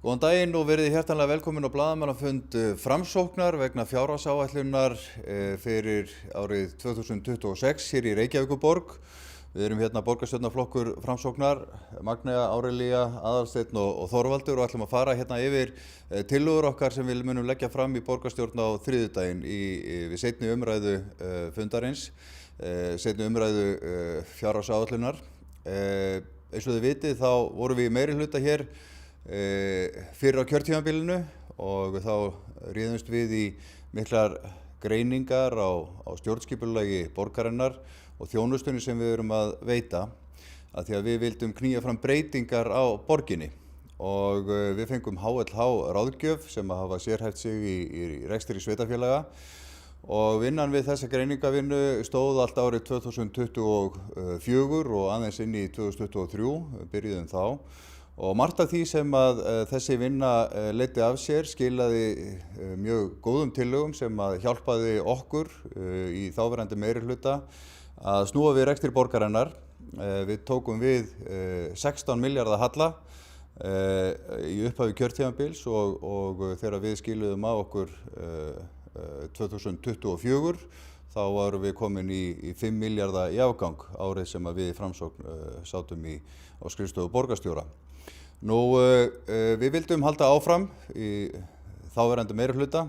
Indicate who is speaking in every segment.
Speaker 1: Góðan daginn og verið hjartanlega velkomin á blaðamannafund Framsóknar vegna fjárhagsáætlunar fyrir árið 2026 hér í Reykjavíkurborg. Við erum hérna borgarstjórnarflokkur Framsóknar, Magnea, Árelía, Aðalsteinn og Þorvaldur og ætlum að fara hérna yfir tillögur okkar sem við munum leggja fram í borgarstjórn á þriðjudaginn við seinni umræðu fundarins, seinni umræðu fjárhagsáætlunar. Eins og þið vitið þá vorum við í meirihluta hér fyrir á kjörtímabilinu og þá réðumst við í miklar greiningar á stjórnskipulagi borgarinnar og þjónustunni sem við erum að veita að því að við vildum knýja fram breytingar á borginni og við fengum HLH ráðgjöf sem að hafa sérhæft sig í rekstri sveitarfélaga og vinnan við þessa greiningavinnu stóð allt árið 2024 og aðeins inn í 2023, byrjuðum þá. Og margt af því sem að þessi vinna leiddi af sér skilaði mjög góðum tillögum sem að hjálpaði okkur í þáverandi meirihluta að snúa við rekstri borgarinnar. Við tókum við 16 milljarða halla í upphafi kjörtímabils og þegar við skiluðum af okkur 2024 þá varum við komin í 5 milljarða í afgang árið sem að við í Framsókn sátum á skrifstofu borgarstjóra. Nú, við vildum halda áfram í þáverandi meirihluta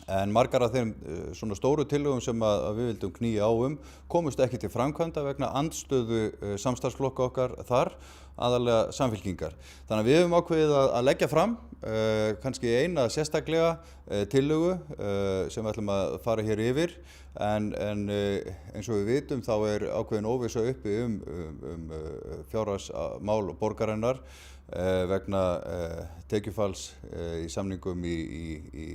Speaker 1: en margar af þeim svona stóru tillögum sem að við vildum knýja á komust ekki til framkvæmda vegna andstöðu samstarfsflokka okkar þar, aðallega Samfylkingar. Þannig að við höfum ákveðið að leggja fram kannski eina sérstaklega tillögu sem við ætlum að fara hér yfir en eins og við vitum þá ákveðin óvissa uppi fjárhagsmál borgarinnar vegna tekjufalls í samningum í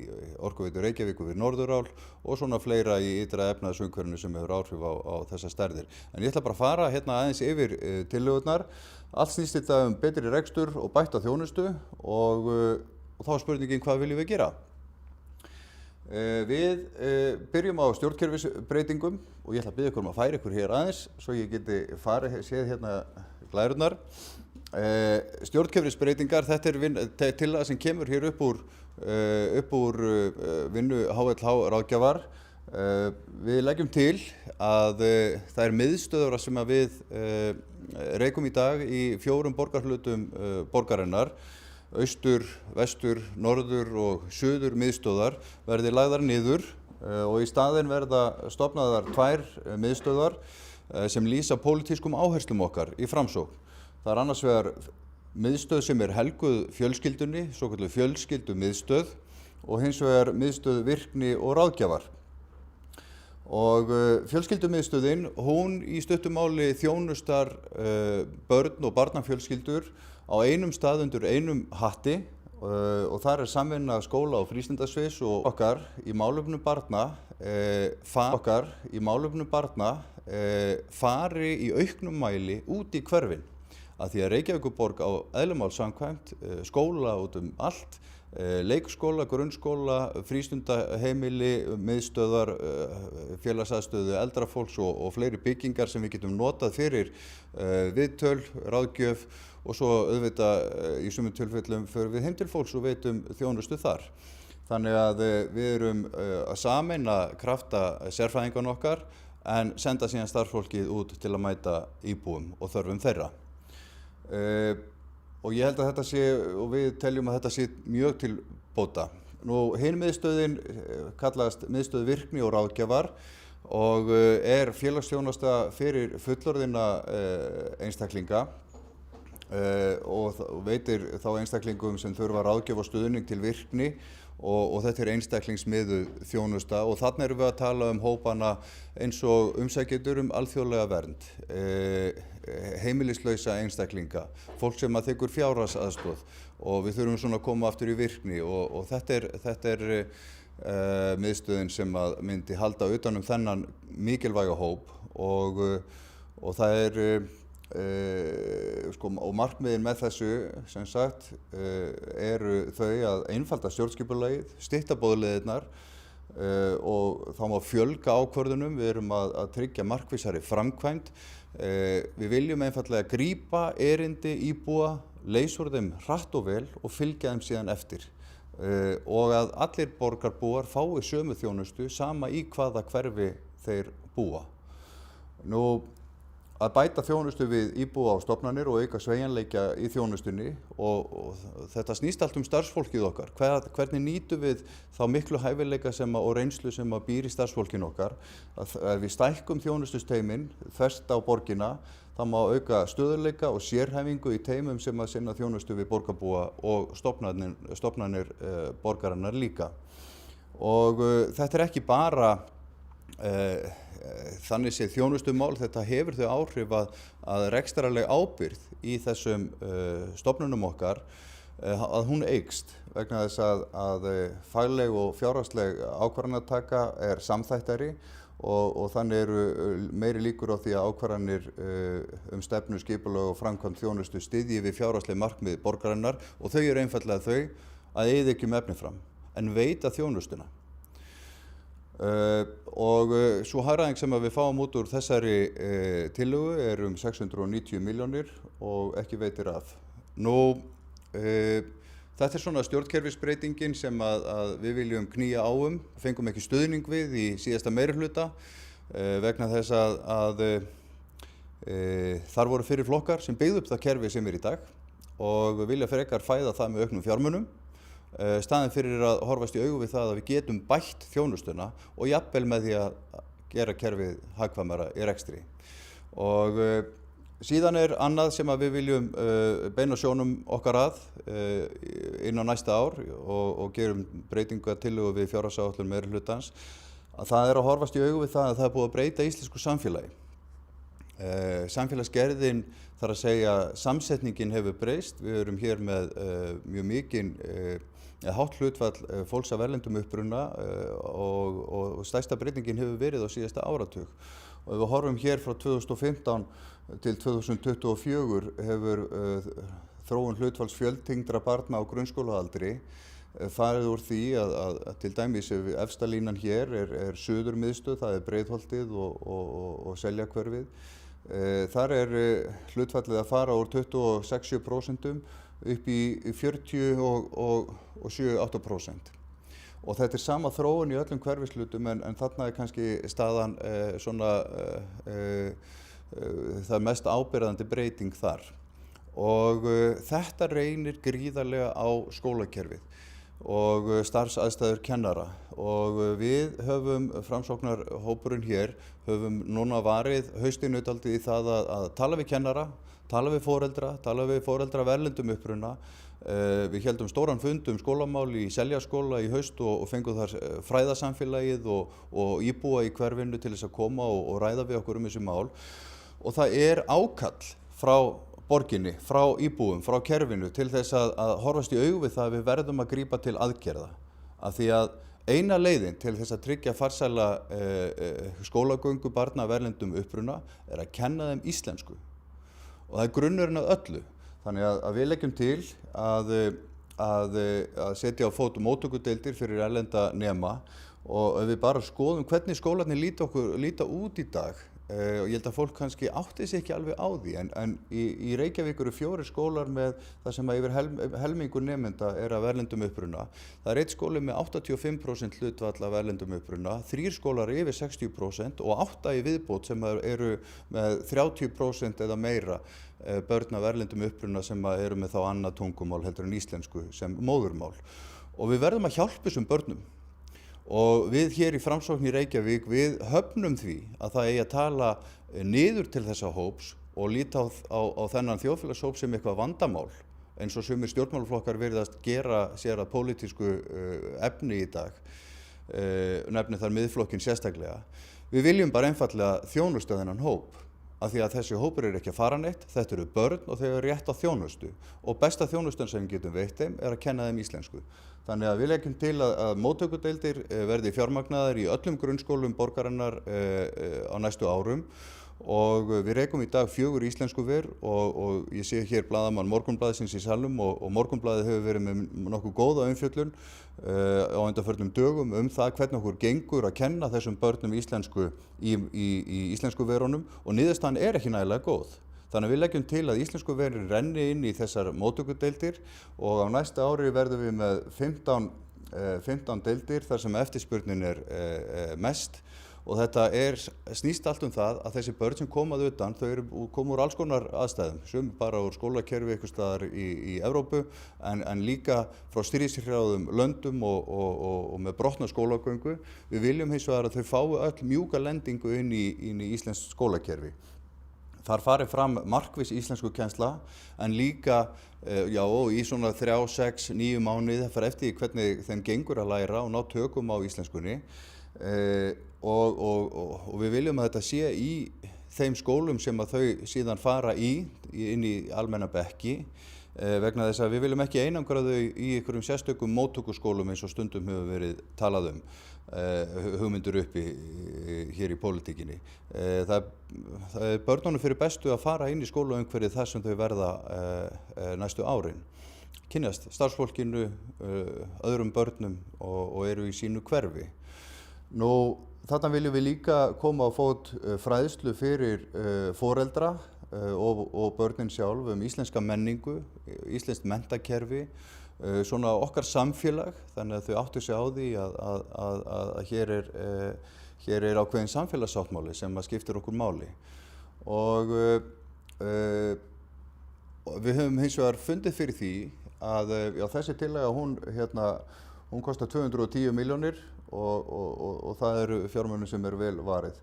Speaker 1: Orkuveitu Reykjavíkur við Norðurál og svona fleira í ytra efnahagsumhverfinu sem hefur áhrif á þessar stærðir. En ég ætla bara að fara hérna aðeins yfir tillögurnar. Allt snýst þetta betri rekstur og bætta þjónustu og þá spurningin hvað viljum við gera? Við byrjum á stjórnkerfisbreytingum og ég ætla að biðja ykkur að færa ykkur hér aðeins svo ég geti séð hérna glærurnar. Stjórnkerfisbreytingar, þetta tillaga sem kemur hér upp úr vinnu HLH ráðgjafar. Við leggjum til að það miðstöðvar sem að við reikum í dag í 4 borgarhlutum borgarinnar, austur, vestur, norður og suður miðstöðvar verði lagðar niður og í staðinn verða stofnaðar 2 miðstöðvar sem lýsa pólitískum áherslum okkar í Framsókn. Það annars vegar miðstöð sem helguð fjölskyldunni, svokölluð fjölskyldumiðstöð og hins vegar miðstöð virkni og ráðgjafar. Og fjölskyldumiðstöðin, hún í stuttu máli þjónustar börn og barnafjölskyldur á einum stað undir einum hatti og þar samvinna skóla og frístundasviðs og okkar í málefnum barna fari í auknum mæli út í hverfin. Að því að Reykjavíkurborg á eðli máls samkvæmt skóla út allt, leikskóla, grunnskóla, frístundaheimili, miðstöðvar, félagsaðstöðu eldra fólks og fleiri byggingar sem við getum notað fyrir viðtöl, ráðgjöf og svo auðvitað í sumum tilfellum förum við heim til fólks og veitum þjónustu þar. Þannig að við erum að sameina krafta sérfræðinganna okkar en senda síðan starfsfólkið út til að mæta íbúum og þörfum þeirra. Og ég held að þetta sé, og við teljum að þetta sé mjög til bóta. Nú, hin miðstöðin kallast miðstöð virkni og ráðgjafar og félagsþjónusta fyrir fullorðinna einstaklinga og veitir þá einstaklingum sem þurfa ráðgjöf og stuðning til virkni og þetta einstaklingsmiðuð þjónusta og þarna erum við að tala hópana eins og umsækjendur alþjóðlega vernd, heimilislausa einstaklinga, fólk sem að þiggur fjárhagsaðstoð og við þurfum svona að koma aftur í virkni og þetta miðstöðin sem að myndi halda utan þennan mikilvæga hóp og það og markmiðin með þessu sem sagt eru þau að einfalda stjórnskipulagið, stytta boðleiðirnar og þá má fjölga ákvörðunum, við erum að tryggja markvissari framkvæmd. Við viljum einfaldlega grípa erindi íbúa leysa úr þeim hratt og vel og fylgja þeim síðan eftir. Og að allir borgarbúar fái sömu þjónustu sama í hvaða hverfi þeir búa. Nú, að bæta þjónustu við íbúa á stofnanir og auka sveigjanleika í þjónustunni og þetta snýst allt starfsfólkið okkar. Hvernig nýtum við þá miklu hæfileika og reynslu sem býr í starfsfólkinu okkar? Ef við stækkum þjónustusteymin þvert á borgina, þá má auka stöðugleika og sérhæfingu í teymum sem sinna þjónustu við borgarbúa og stofnanir borgarinnar líka. Og þetta ekki bara þannig séð þjónustumál, þetta hefur þau áhrif að rekstrarleg ábyrgð í þessum stofnunum okkar að hún eykst vegna þess að fagleg og fjárhagsleg ákvarðanataka samþættari og þannig eru meiri líkur á því að ákvarðanir stefnu, skipulag og framkvæmd þjónustu styðji við fjárhagsleg markmið borgarinnar og þau eru einfaldlega þau að eyða ekki efni fram en veita þjónustuna. Og svo hagræðing sem við fáum út úr þessari tillögu 690 milljónir og ekki veitir af. Nú, þetta svona stjórnkerfisbreytingin sem að við viljum knýja á fengum ekki stuðning við í síðasta meirihluta vegna þess að þar voru fyrir flokkar sem byggðu upp það kerfi sem í dag og vilja frekar fæða það með auknum fjármunum. Staðinn fyrir að horfast í augu við það að við getum bætt þjónustuna og jafnvel með því að gera kerfið hagkvæmara í rekstri. Og síðan annað sem að við viljum beina sjónum okkar að inn á næsta ár og gerum breytingatillögu við fjárhagsáætlun meirihlutans, að það að horfast í augu við það að það búið að breyta íslensku samfélagi. Samfélagsgerðin þarf að segja samsetningin hefur breyst. Við erum hér með mjög mikinn hátt hlutfall fólks af erlendum uppruna og stærsta breytingin hefur verið á síðasta áratug. Og ef við horfum hér frá 2015 til 2024 hefur þróun hlutfalls fjöltengdra barna á grunnskólaaldri farið úr því að til dæmis efsta línan hér Suðurmiðstöð, það Breiðholtið og Seljakverfið. Þar hlutfallið að fara úr 26% upp í 47–8%. Og þetta sama þróun í öllum hverfishlutum en þarna kannski staðan það mest ábyrgðandi breyting þar. Og þetta reynir gríðarlega á skólakerfið og starfsaðstæður kennara og við höfum framsóknarhópurinn hér núna varið haustinu dálítið í það að tala við kennara, tala við foreldra af erlendum uppruna. Við héldum stóran fund skólamál í Seljaskóla í haust og fengum þar fræðasamfélagið og íbúa í hverfinu til þess að koma og ræða við okkur þessi mál. Og það ákall frá borginni, frá íbúum, frá kerfinu til þess að horfast í augu við það að við verðum að grípa til aðgerða. Af því að eina leiðin til þess að tryggja farsæla skólagöngu barna af erlendum uppruna að kenna þeim íslensku. Og það grunnurinn að öllu. Þannig að við leggjum til að setja á fót móttökudeildir fyrir erlenda nema og ef við bara skoðum hvernig skólarnir líta út í dag. Og ég held að fólk kannski átti sig ekki alveg á því en í Reykjavík eru 4 skólar með það sem yfir helmingur nemenda af erlendum uppruna. Það einn skóli með 85% hlutfall af erlendum uppruna, 3 skólar yfir 60% og 8 í viðbót sem eru með 30% eða meira börn af erlendum uppruna sem eru með þá annað tungumál heldur en íslensku sem móðurmál. Og við verðum að hjálpa þessum börnum. Og við hér í Framsókn í Reykjavík, við höfnum því að það eigi að tala niður til þessa hóps og líta á þennan þjóðfélagshóp sem eitthvað vandamál, eins og sumir stjórnmálaflokkar virðast gera sér að pólitísku efni í dag, nefni þar Miðflokkinn sérstaklega. Við viljum bara einfaldlega þjónusta þennan hóp, af því að þessi hópur ekki að fara neitt, þetta eru börn og þau eru rétt á þjónustu og besta þjónustan sem við getum veitt þeim að kenna þeim íslensku. Þannig að við leggjum til að móttökudeildir verði fjármagnaðar í öllum grunnskólum borgarinnar á næstu árum og við rekum í dag 4 íslenskuver og ég sé hér blaðamann Morgunblaðsins í salnum og Morgunblaðið hefur verið með nokkuð góða umfjöllun á undanförnum dögum það hvernig okkur gengur að kenna þessum börnum íslensku í íslenskuverunum og niðurstaðan ekki nægilega góð. Þannig að við leggjum til að íslensku verin renni inn í þessar móttökudeildir og á næsta ári verðum við með 15 deildir þar sem eftirspurnin mest. Og þetta snýst allt það að þessi börn sem komað utan, þau koma úr alls konar aðstæðum, sum bara úr skólakerfi einhvers staðar í Evrópu, en líka frá stríðshrjáðum löndum og með brotna skólagöngu. Við viljum hins vegar að þau fái öll mjúka lendingu inn í íslenskt skólakerfi. Þar fari fram markviss íslenskukennsla, en líka í svona 3, 6, 9 mánuði, það fer eftir hvernig þeim gengur að læra og ná tökum á íslenskunni. Og við viljum að þetta sé í þeim skólum sem að þau síðan fara inn í almenna bekki, vegna þess að við viljum ekki einangra þau í einhverjum sérstökum móttökuskólum eins og stundum hefur verið talað hugmyndur uppi hér í pólitíkinni. Það börnunum fyrir bestu að fara inn í skólaumhverfið þar sem þau verða næstu árin, kynnast starfsfólkinu, öðrum börnum og eru í sínu hverfi. Þarna viljum við líka koma á fót fræðslu fyrir foreldra og börnin sjálf íslenska menningu, íslenskt menntakerfi, svona okkar samfélag, þannig að þau áttu sig á því að hér ákveðin samfélagssáttmáli sem að skiptir okkur máli. Og við höfum hins vegar fundið fyrir því að þessi tillaga hún kostar 210 milljónir og það eru fjármunir sem vel varið.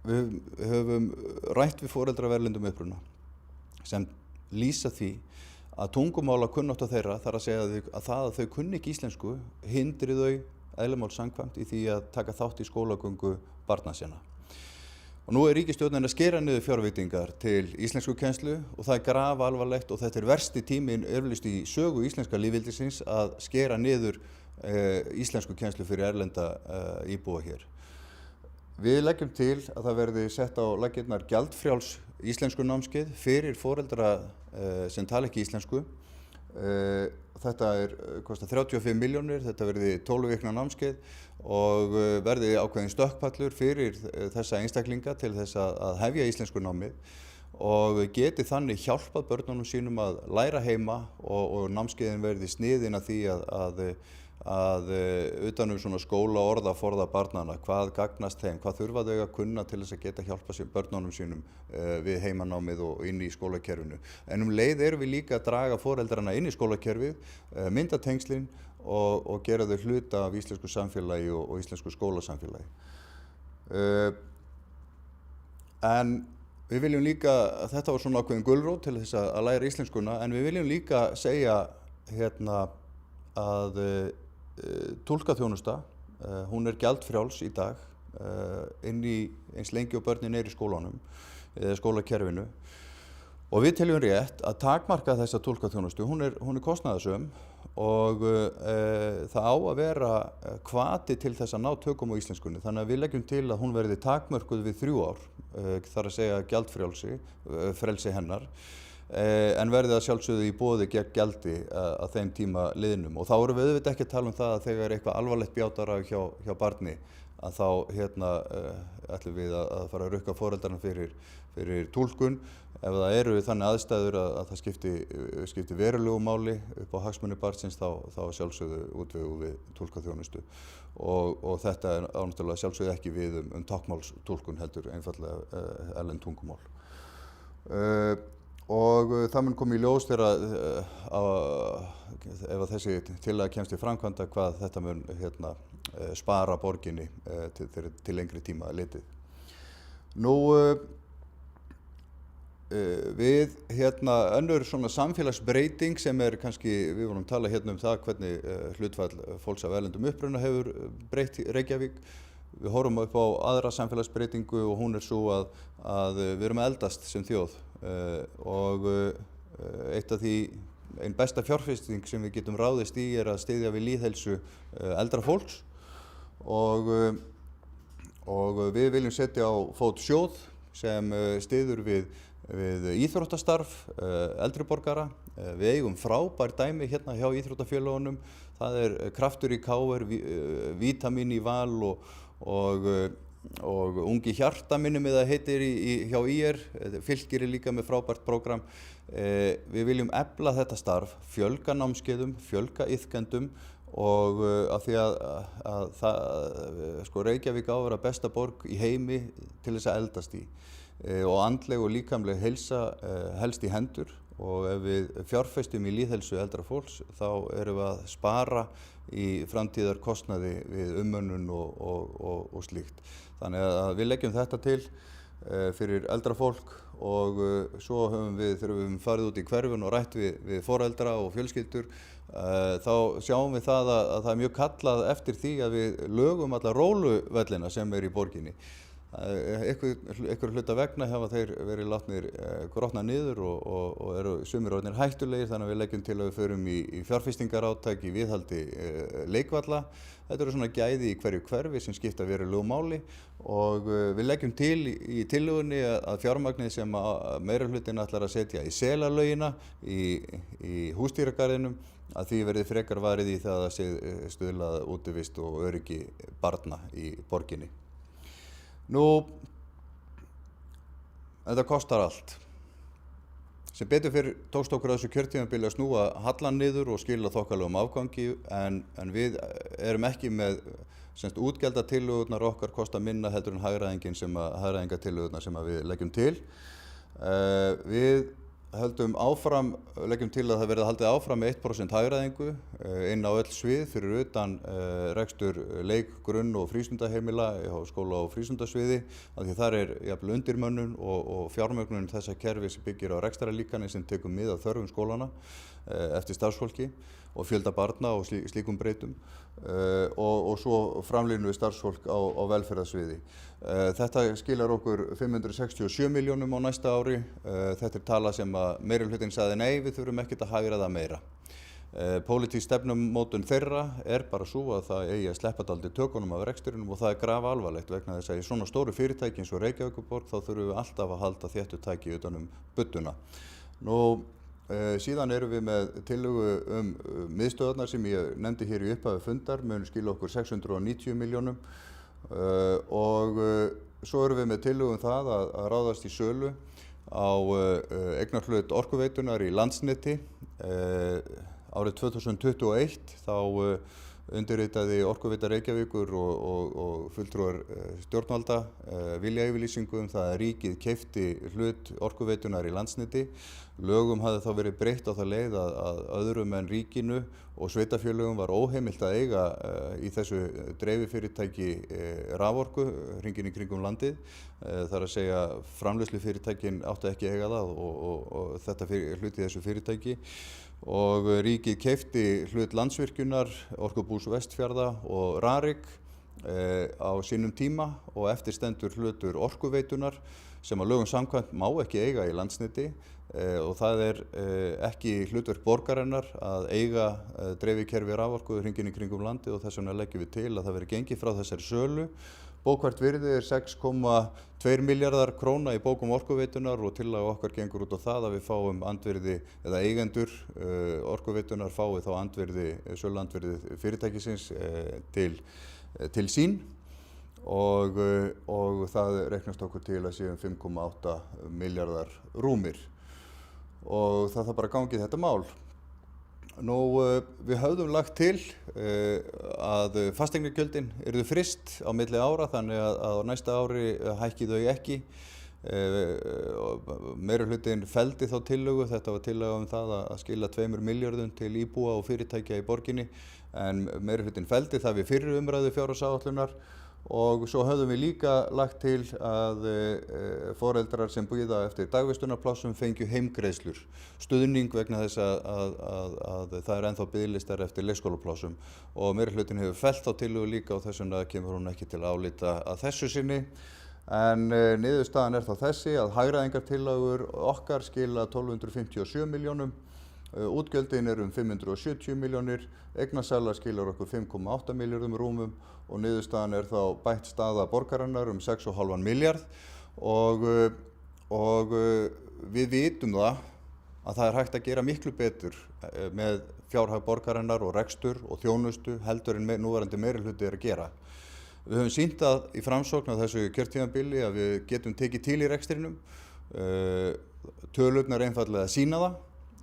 Speaker 1: Við höfum rætt við foreldra af erlendum uppruna sem lýsa því að tungumálakunnátta þeirra, þar að segja að það að þau kunni ekki íslensku hindri þau eðli máls samkvæmt í því að taka þátt í skólagöngu barna sinna. Og nú ríkisstjórnin að skera niður fjárveitingar til íslenskukennslu og það grafalvarlegt og þetta versti tíminn eflaust í sögu íslenska lýðveldisins að skera niður íslenskukennslu fyrir erlenda íbúa hér. Við leggjum til að það verði sett á laggirnar gjaldfrjáls íslenskunámskeið fyrir foreldra sem tala ekki íslensku. Þetta kostar 35 milljónir, þetta verði 12 vikna námskeið og verði ákveðin stökkpallur fyrir þessa einstaklinga til þess að hefja íslenskunámið og geti þannig hjálpað börnunum sínum að læra heima og námskeiðin verði sniðin að því að utanum svona skóla orðaforða barnanna, hvað gagnast þeim, hvað þurfa þau að kunna til þess að geta hjálpa börnunum sínum við heimanámið og inn í skólakerfinu. En leið erum við líka að draga foreldrana inn í skólakerfið, mynda tengslin og gera þau hluta af íslensku samfélagi og íslensku skólasamfélagi. En við viljum líka, þetta var svona ákveðin gulrót til þess að læra íslenskuna, en við viljum líka segja að túlkaþjónusta, hún gjaldfrjáls í dag eins lengi og börnin í skólanum eða skólakerfinu og við teljum rétt að takmarka þessa túlkaþjónustu, hún kostnaðarsöm og það á að vera hvati til þess að ná tökum á íslenskunni, þannig að við leggjum til að hún verði takmörkuð við 3 ár, þar að segja gjaldfrelsi hennar. En verði að sjálfsögðu í boði gegn gjaldi að þeim tíma liðnum og þá erum við auðvitað ekki að tala það að þegar eitthvað alvarlegt bjátar á hjá barni að þá ætlum við að fara að rukka foreldrana fyrir túlkun ef það eru þannig aðstæður að það skipti verulegu máli upp á hagsmuni barnsins þá sjálfsögðu útvegum við túlkaþjónustu og þetta náttúrulega sjálfsögðu ekki við táknmálstúlkun heldur einfaldlega erlend tungumál. Og það mun koma í ljós þegar ef þessi tillaga kemst í framkvæmda hvað þetta mun spara borginni til lengri tíma litið. Við önnur svona samfélagsbreyting sem kannski, við vorum að tala það hvernig hlutfall fólks af erlendum uppruna hefur breytt Reykjavík. Við horfum upp á aðra samfélagsbreytingu og hún sú að við erum að eldast sem þjóð og eitt af því, ein besta fjárfesting sem við getum ráðist í að styðja við lýðheilsu eldra fólks og við viljum setja á fót sjóð sem styður við íþróttastarf eldri borgara. Við eigum frábær dæmi hjá íþróttafélögunum, það kraftur í KR, vítamín í Val og og Ungi hjarta minnum við það heitir hjá ÍR, Fylkir líka með frábært prógram. Við viljum efla þetta starf, fjölga námskeiðum, fjölga iðkendum og af því að það, sko Reykjavík á að vera besta borg í heimi til þess að eldast í og andleg og líkamleg heilsa helst í hendur og ef við fjárfestum í lýðheilsu eldra fólks þá erum við að spara í framtíðarkostnaði við umönnun og slíkt. Þannig að við leggjum þetta til fyrir eldra fólk og svo höfum við, þegar við höfum farið út í hverfin og rætt við foreldra og fjölskyldur, þá sjáum við það að það er mjög kallað eftir því að við lögum alla róluvellina sem í borginni. Einhver hluta vegna hafa þeir verið látnir grotna niður og eru sumir orðnir hættulegir, þannig að við leggjum til að við förum í fjárfestingarátak í viðhaldi leikvalla. Þetta eru svona gæði í hverju hverfi sem skipta verulegu máli og við leggjum til í tillögunni að fjármagnið sem meirihlutin ætlar að setja í selalögina í húsdýragarðinum að því verði frekar varið í það að stuðla að útivist og öryggi barna í borginni. Nú, þetta kostar allt. Sem betur fyrir tókst okkur að þessu kjörtímabili að snúa hallan niður og skila þokkalegum afgangi en við erum ekki með útgjaldatillögurnar okkar kosta minna heldur en hagræðingatillögurnar sem við leggjum til. Við leggjum til að það verði haldið áfram með 1% hagræðingu inn á öll svið fyrir utan rekstur leik-, grunn- og frístundaheimila á skóla- og frístundasviði af því þar jafnvel undirmönnun og fjármögnun þessa kerfi sem byggir á rekstrarlíkani sem tekur mið af þörfum skólana eftir starfsfólki og fjölda barna og slíkum breytum og svo framlínu við starfsfólk á velferðarsviði. Þetta skilar okkur 567 milljónum á næsta ári. Þetta tala sem að meirihlutinn sagði nei, við þurfum ekkert að hagræða meira. Pólitísk stefnumótun þeirra bara svo að það eigi að sleppa dálítið tökunum af rekstrinum og það grafalvarlegt vegna þess að í svona stóru fyrirtæki eins og Reykjavíkurborg þá þurfum við alltaf að halda þéttu tæki utan budduna. Nú, síðan erum við með tillögu miðstöðvarnar sem ég nefndi hér í upphafi fundar, mun skila okkur 690 milljónum og svo erum við með tillögu það að ráðast í sölu á eignarhlut Orkuveitunar í Landsneti. Árið 2021 þá undirritaði Orkuveita Reykjavíkur og fulltrúar stjórnvalda viljayfirlýsingu það að ríkið keypti hlut Orkuveitunar í Landsneti. Lögum hafði þá verið breytt á það leið að öðrum en ríkinu og sveitarfélögum var óheimilt að eiga í þessu dreififyrirtæki raforku hringinn í kringum landið. Það er að segja framleiðslufyrirtækin áttu ekki að eiga það og þetta hluti þessu fyrirtæki. Og ríkið keypti hlut Landsvirkjunar, Orkubús Vestfjarða og Rarik á sínum tíma og eftir stendur hlutur Orkuveitunar sem að lögum samkvæmt má ekki eiga í Landsneti og það ekki hlutverk borgarinnar að eiga dreifikerfi raforku hringinn í kringum landið og þess vegna leggjum við til að það verði gengið frá þessari sölu. Bókvært virði 6,2 milljarðar króna í bókum Orkuveitunar og tillaga okkar gengur út á það að við fáum andvirði eða eigendur Orkuveitunar fái þá söluandvirði fyrirtækisins til sín og það reiknast okkur til að séu 5,8 milljarðar rúmir og það þarf bara að gangi þetta mál. Nú, við höfðum lagt til að fasteignagjöldin yrðu fryst á milli ára þannig að á næsta ári hækki þau ekki. Meirihlutinn felldi þá tillögu, þetta var tillaga það að skila 2 milljörðum til íbúa og fyrirtækja í borginni en meirihlutinn felldi það við fyrri umræðu fjárhagsáætlunar og svo höfðum við líka lagt til að foreldrar sem bíða eftir dagvistunarplássum fengju heimgreiðslur, stuðning vegna þess að það ennþá biðlistar eftir leikskólaplássum og meirihlutinn hefur fellt á tillögu líka og þess vegna kemur hún ekki til álita að þessu sinni. En niðurstaðan þá þessi að hagræðingartillögur okkar skila 1257 milljónum, útgjöldin 570 milljónir, eignasala skilar okkur 5,8 milljörðum rúmum og niðurstaðan þá bætt staða borgarinnar 6,5 milljarð og við vitum það að það hægt að gera miklu betur með fjárhag borgarinnar og rekstur og þjónustu heldur en núverandi meirihluti að gera. Við höfum sýnt að í Framsókn á þessu kjörtímabili að við getum tekið til í rekstrinum, tölurnar einfaldlega sýna það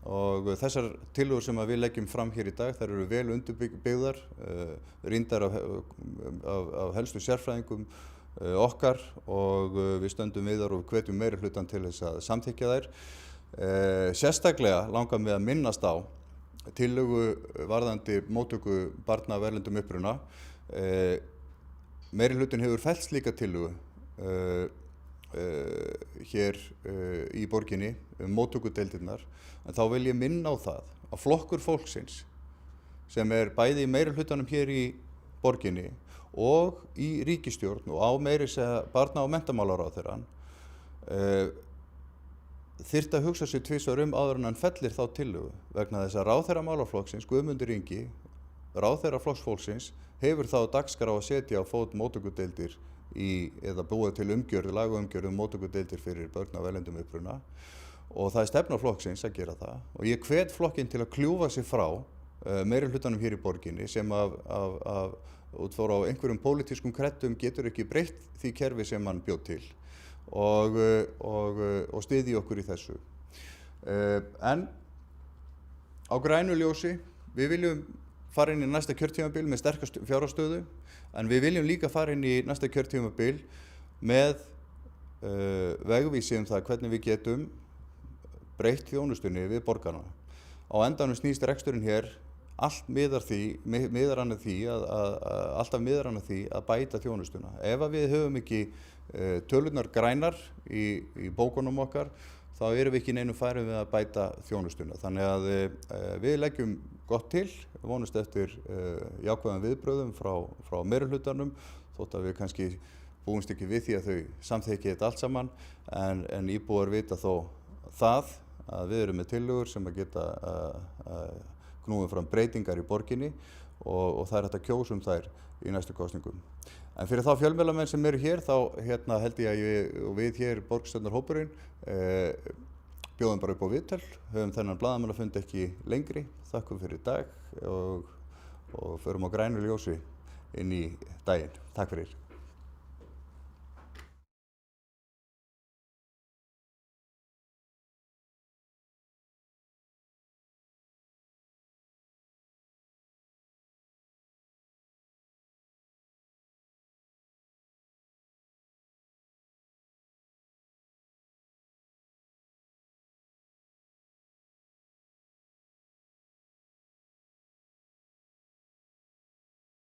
Speaker 1: og þessar tillögur sem við leggjum fram hér í dag, þær eru vel undirbyggðar, rýndar af helstu sérfræðingum okkar og við stöndum við þar og hvetjum meiri hlutann til þess að samþykkja þær. Sérstaklega langar mig að minnast á tillögu varðandi móttöku barna af erlendum uppruna. Meiri hlutin hefur fellt slíka tillögu hér í borginni móttökudeildirnar, en þá vil ég minna á það að Flokkur fólksins sem bæði í meiri hlutanum hér í borginni og í ríkisstjórn og á meiri segja barna- og menntamálaráðherrann þyrfti að hugsa sig tvisvar áður en hann fellir þá tillögu vegna þess að ráðherra málaflokksins Guðmundur Ingi, ráðherra Flokks fólksins, hefur þá dagskrá að setja á fót móttökudeildir eða búa til lagaumgjörð móttökudeildir fyrir börn af erlendum uppruna og það stefna flokksins að gera það og ég hvet flokkinn til að kljúfa sig frá meiri hlutanum hér í borginni sem út frá einhverjum pólitískum kreddum getur ekki breytt því kerfi sem hann bjóð til og styðji okkur í þessu. En á grænu ljósi, við viljum fara inn í næsta kjörtímabil með sterka fjárhagsstöðu, en við viljum líka fara inn í næsta kjörtímabil með vegvísi það hvernig við getum breytt þjónustunni við borgarna. Á endanum snýst reksturinn hér alltaf miðar hann að því að bæta þjónustuna. Ef við höfum ekki tölurnar grænar í bókunum okkar, þá erum við ekki í neinum færum við að bæta þjónustuna. Þannig að við leggjum gott til, vonumst eftir jákvæðum viðbrögðum frá meirihlutanum, þótt að við kannski búumst ekki við því að þau samþykki þetta allt saman, en íbúar vita þó það að við erum með tillögur sem að geta knúið fram breytingar í borginni og það hægt að kjósa þær í næstu kosningum. En fyrir þá fjölmiðlamenn sem eru hér, þá held ég að við hér borgarstjórnarhópurinn bjóðum bara upp á viðtal, höfum þennan blaðamannafund ekki lengri, þakkum fyrir í dag og förum á grænu ljósi inn í daginn. Takk fyrir.